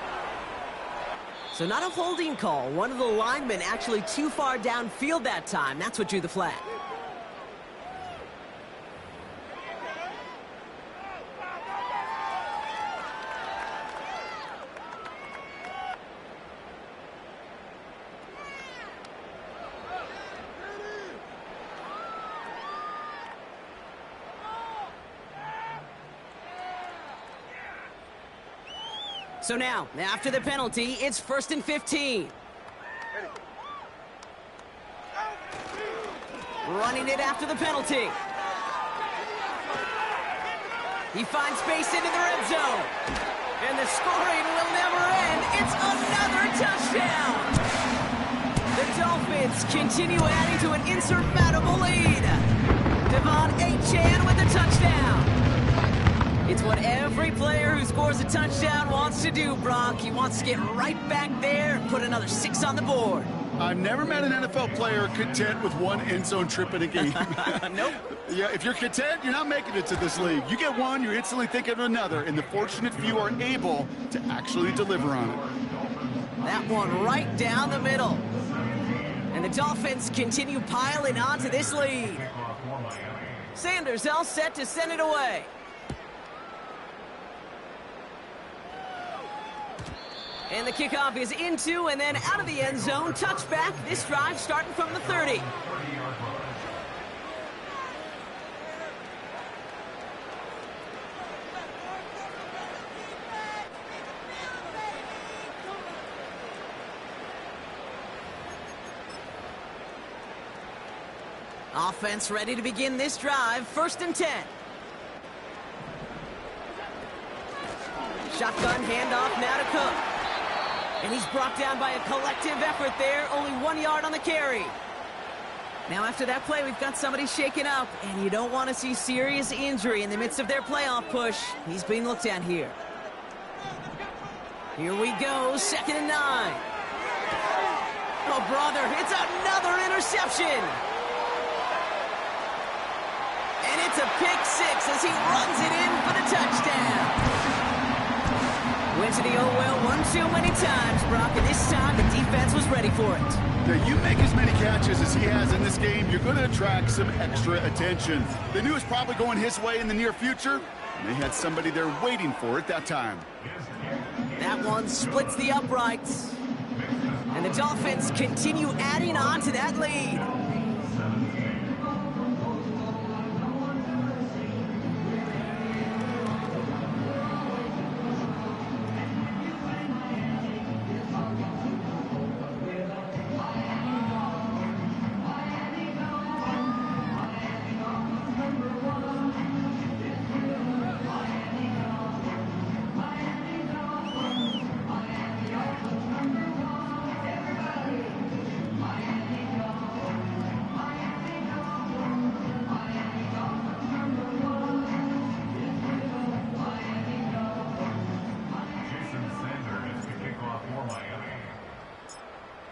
So not a holding call. One of the linemen actually too far downfield that time. That's what drew the flag. So now, after the penalty, it's 1st and 15. Running it after the penalty. He finds space into the red zone. And the scoring will never end. It's another touchdown. The Dolphins continue adding to an insurmountable lead. Devon A-Chain with the touchdown. It's what every player who scores a touchdown wants to do, Brock. He wants to get right back there and put another 6 on the board. I've never met an NFL player content with one end zone trip in a game. Nope. Yeah, if you're content, you're not making it to this league. You get one, you're instantly thinking of another, and the fortunate few are able to actually deliver on it. That one right down the middle. And the Dolphins continue piling on to this lead. Sanders all set to send it away. And the kickoff is into and then out of the end zone. Touchback. This drive starting from the 30. Offense ready to begin this drive. 1st and 10. Shotgun handoff now to Cook. And he's brought down by a collective effort there. Only 1 yard on the carry. Now after that play, we've got somebody shaken up, and you don't want to see serious injury in the midst of their playoff push. He's being looked at here. Here we go, 2nd and 9. Oh, brother, it's another interception. And it's a pick six as he runs it in for the touchdown. Went to the oh well one too many times, Brock, and this time the defense was ready for it. Now, you make as many catches as he has in this game, you're going to attract some extra attention. They knew it was probably going his way in the near future, and they had somebody there waiting for it that time. That one splits the uprights. And the Dolphins continue adding on to that lead.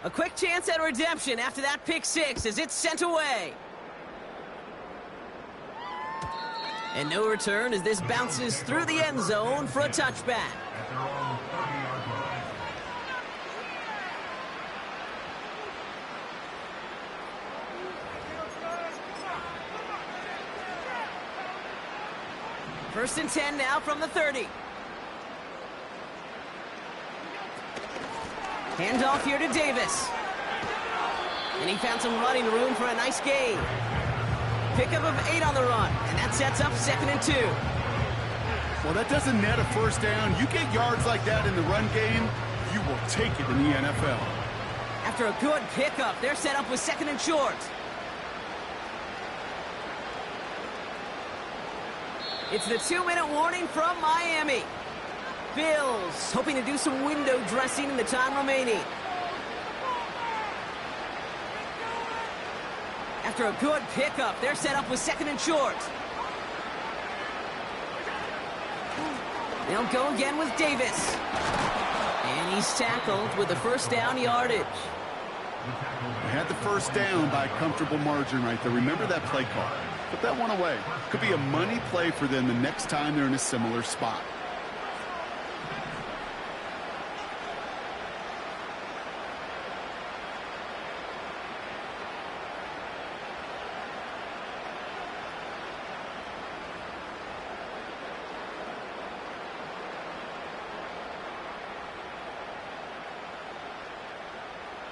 A quick chance at redemption after that pick six as it's sent away. And no return as this bounces through the end zone for a touchback. First and 10 now from the 30. Handoff here to Davis. And he found some running room for a nice gain. Pickup of 8 on the run, and that sets up 2nd and 2. Well, that doesn't net a first down. You get yards like that in the run game, you will take it in the NFL. After a good pickup, they're set up with 2nd and short. It's the 2-minute warning from Miami. Bills hoping to do some window dressing in the time remaining. After a good pickup, they're set up with 2nd and short. They'll go again with Davis. And he's tackled with the first down yardage. They had the first down by a comfortable margin right there. Remember that play call. Put that one away. Could be a money play for them the next time they're in a similar spot.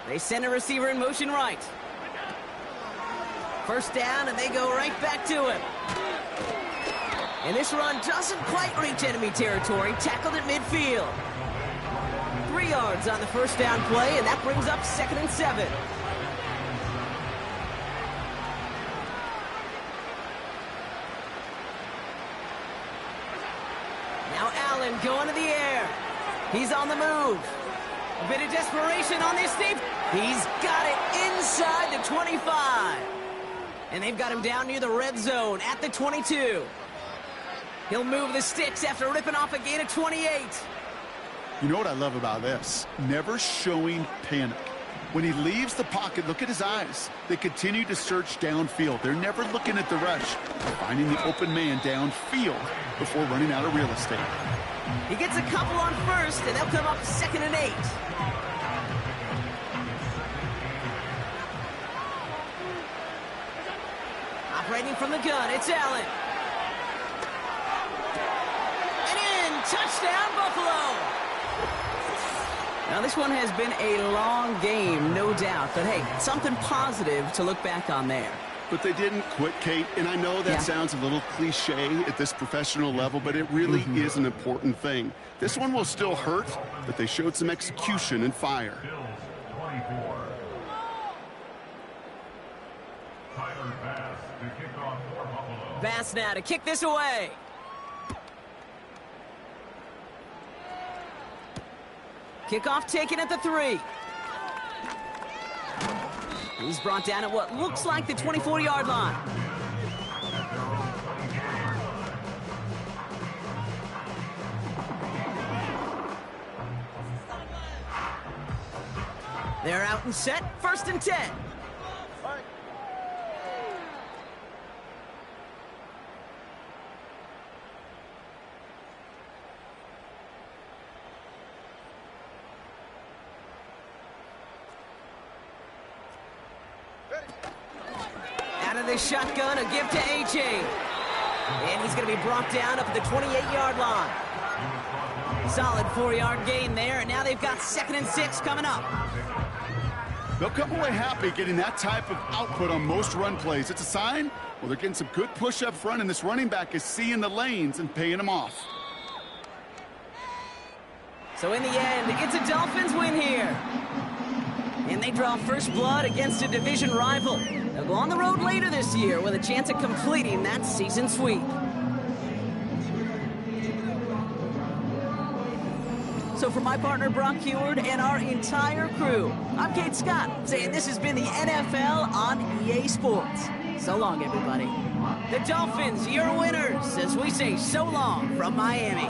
They send a receiver in motion right. First down, and they go right back to him. And this run doesn't quite reach enemy territory. Tackled at midfield. 3 yards on the first down play, and that brings up 2nd and 7. Now Allen going to the air. He's on the move. A bit of desperation on this thing. He's got it inside the 25. And they've got him down near the red zone at the 22. He'll move the sticks after ripping off a gain of 28. You know what I love about this? Never showing panic. When he leaves the pocket, look at his eyes. They continue to search downfield. They're never looking at the rush. They're finding the open man downfield before running out of real estate. He gets a couple on first, and they'll come up 2nd and 8. Operating from the gun, it's Allen. And in, touchdown Buffalo. Now this one has been a long game, no doubt, but hey, something positive to look back on there. But they didn't quit, Kate, and I know that sounds a little cliche at this professional level, but it really is an important thing. This one will still hurt, but they showed some execution and fire. Bass now to kick this away. Kickoff taken at the 3. He's brought down at what looks like the 24-yard line. They're out and set, 1st and 10. Out of the shotgun, a give to A.J. And he's going to be brought down up at the 28-yard line. Solid 4-yard gain there, and now they've got 2nd and 6 coming up. They'll come away happy getting that type of output on most run plays. It's a sign, well, they're getting some good push up front, and this running back is seeing the lanes and paying them off. So in the end, it's a Dolphins win here. And they draw first blood against a division rival. They'll go on the road later this year with a chance at completing that season sweep. So for my partner, Brock Heward, and our entire crew, I'm Kate Scott, saying this has been the NFL on EA Sports. So long, everybody. The Dolphins, your winners, as we say so long from Miami.